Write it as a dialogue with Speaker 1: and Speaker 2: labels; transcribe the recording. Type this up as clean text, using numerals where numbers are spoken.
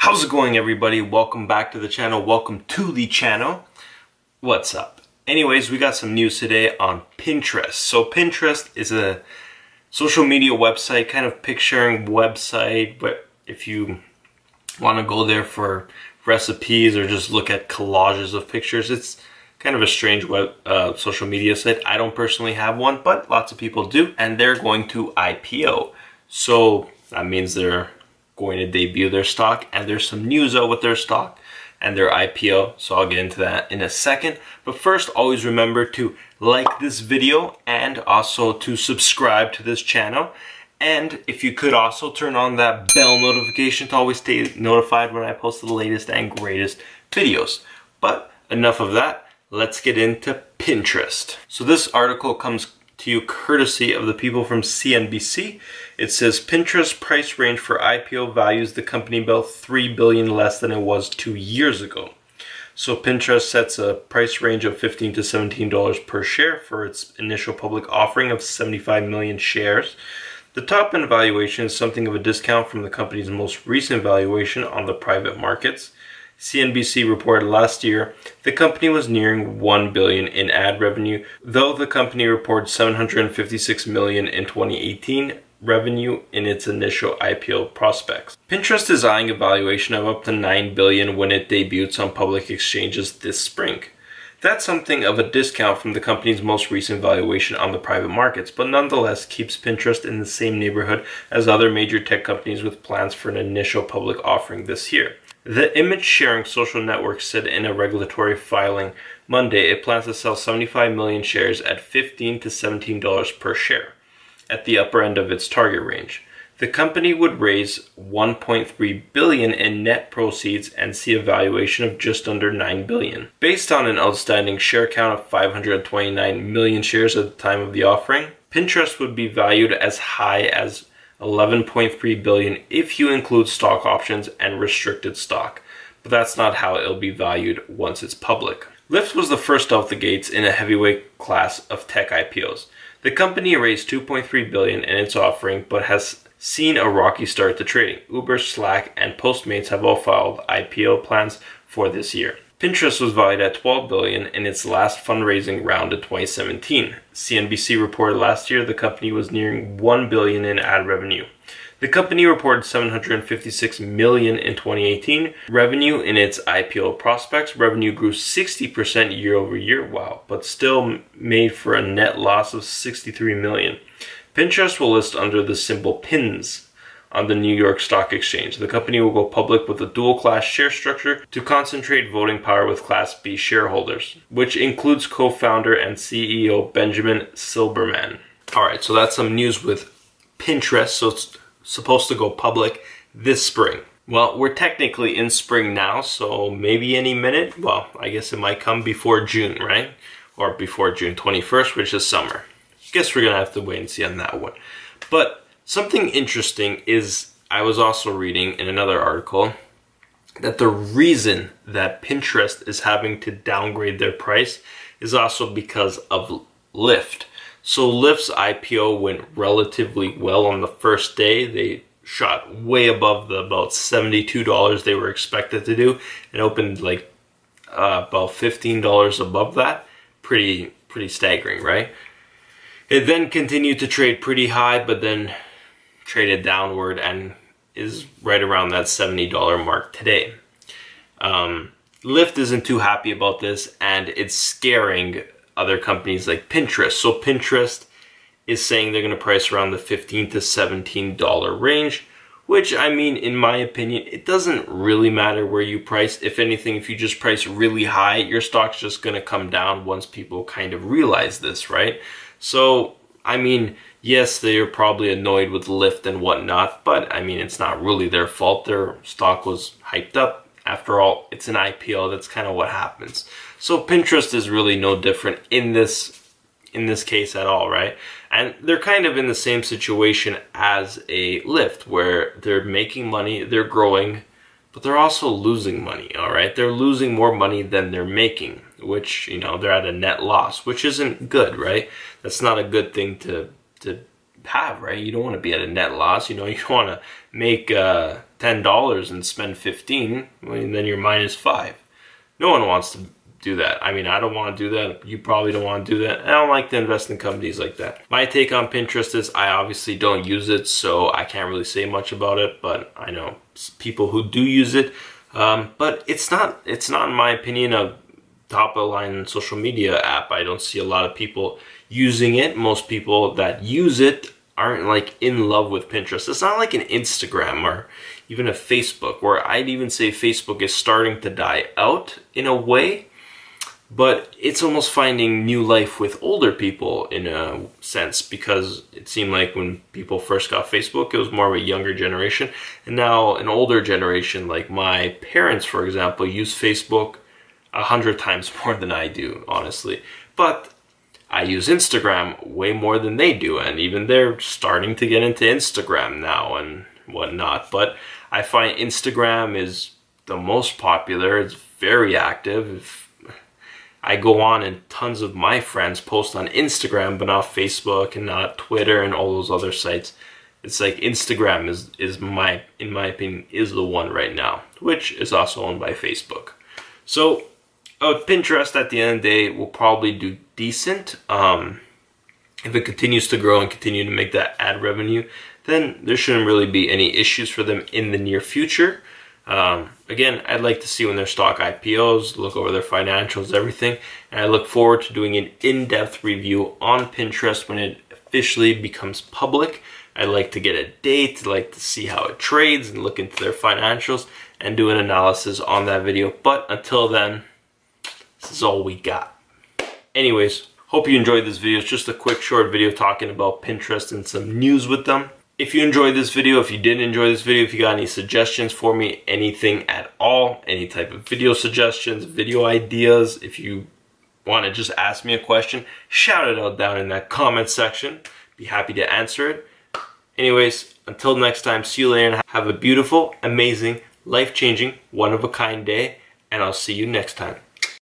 Speaker 1: How's it going, everybody? Welcome back to the channel. Welcome to the channel. What's up? Anyways, we got some news today on Pinterest. So Pinterest is a social media website, kind of picturing website, but if you want to go there for recipes or just look at collages of pictures, it's kind of a strange social media site. I don't personally have one, but lots of people do, and they're going to IPO. So that means they're going to debut their stock, and there's some news out with their stock and their IPO, so I'll get into that in a second. But first, always remember to like this video and also to subscribe to this channel, and if you could also turn on that bell notification to always stay notified when I post the latest and greatest videos. But enough of that, let's get into Pinterest. So this article comes to you courtesy of the people from CNBC. It says Pinterest price range for IPO values the company about $3 billion less than it was 2 years ago. So Pinterest sets a price range of $15 to $17 per share for its initial public offering of 75 million shares. The top end valuation is something of a discount from the company's most recent valuation on the private markets. CNBC reported last year the company was nearing $1 billion in ad revenue, though the company reported $756 million in 2018 revenue in its initial IPO prospects. Pinterest is eyeing a valuation of up to $9 billion when it debuts on public exchanges this spring. That's something of a discount from the company's most recent valuation on the private markets, but nonetheless keeps Pinterest in the same neighborhood as other major tech companies with plans for an initial public offering this year. The image-sharing social network said in a regulatory filing Monday it plans to sell 75 million shares at $15 to $17 per share, at the upper end of its target range. The company would raise $1.3 billion in net proceeds and see a valuation of just under $9 billion. Based on an outstanding share count of 529 million shares at the time of the offering, Pinterest would be valued as high as $11.3 billion if you include stock options and restricted stock, but that's not how it'll be valued once it's public. Lyft was the first out the gates in a heavyweight class of tech IPOs. The company raised $2.3 billion in its offering, but has seen a rocky start to trading. Uber, Slack, and Postmates have all filed IPO plans for this year. Pinterest was valued at $12 billion in its last fundraising round in 2017. CNBC reported last year the company was nearing $1 billion in ad revenue. The company reported $756 million in 2018 revenue in its IPO prospects. Revenue grew 60% year over year, wow, but still made for a net loss of $63 million. Pinterest will list under the symbol PINS on the New York Stock Exchange. The company will go public with a dual-class share structure to concentrate voting power with Class B shareholders, which includes co-founder and CEO Benjamin Silbermann. Alright, so that's some news with Pinterest. So it's supposed to go public this spring. Well, we're technically in spring now, so maybe any minute. Well, I guess it might come before June, right? Or before June 21st, which is summer. Guess we're gonna have to wait and see on that one. But something interesting is, I was also reading in another article that the reason that Pinterest is having to downgrade their price is also because of Lyft. So Lyft's IPO went relatively well on the first day. They shot way above the about $72 they were expected to do and opened like about $15 above that. Pretty staggering, right? It then continued to trade pretty high, but then traded downward and is right around that $70 mark today. Lyft isn't too happy about this, and it's scaring other companies like Pinterest. So Pinterest is saying they're going to price around the $15 to $17 range, which, I mean, in my opinion, it doesn't really matter where you price. If anything, if you just price really high, your stock's just going to come down once people kind of realize this, right? So, I mean, yes, they're probably annoyed with Lyft and whatnot, but I mean, it's not really their fault. Their stock was hyped up. After all, it's an IPO. That's kind of what happens. So Pinterest is really no different in this case at all, right? And they're kind of in the same situation as a Lyft, where they're making money, they're growing, but they're also losing money, all right? They're losing more money than they're making, which, you know, they're at a net loss, which isn't good, right? That's not a good thing to have, right? You don't want to be at a net loss. You know, you want to make $10 and spend 15, well, then you're minus 5. No one wants to do that. I mean, I don't want to do that. You probably don't want to do that. I don't like to invest in companies like that. My take on Pinterest is I obviously don't use it, so I can't really say much about it, but I know people who do use it. But it's not, in my opinion, a top of the line social media app. I don't see a lot of people using it. Most people that use it aren't like in love with Pinterest. It's not like an Instagram or even a Facebook, where I'd even say Facebook is starting to die out in a way, but it's almost finding new life with older people in a sense, because it seemed like when people first got Facebook, it was more of a younger generation, and now an older generation, like my parents, for example, use Facebook 100 times more than I do, honestly. But I use Instagram way more than they do, and even they're starting to get into Instagram now and whatnot. But I find Instagram is the most popular. It's very active. I go on and tons of my friends post on Instagram, but not Facebook and not Twitter and all those other sites. It's like Instagram is in my opinion, is the one right now, which is also owned by Facebook. So Pinterest at the end of the day will probably do decent. If it continues to grow and continue to make that ad revenue, then there shouldn't really be any issues for them in the near future. Again, I'd like to see when their stock IPOs, look over their financials, everything, and I look forward to doing an in-depth review on Pinterest when it officially becomes public. I'd like to get a date, I'd like to see how it trades and look into their financials and do an analysis on that video. But until then, this is all we got. Anyways, hope you enjoyed this video. It's just a quick short video talking about Pinterest and some news with them. If you enjoyed this video, if you didn't enjoy this video, if you got any suggestions for me, anything at all, any type of video suggestions, video ideas, if you want to just ask me a question, shout it out down in that comment section. Be happy to answer it. Anyways, until next time, see you later and have a beautiful, amazing, life-changing, one-of-a-kind day, and I'll see you next time.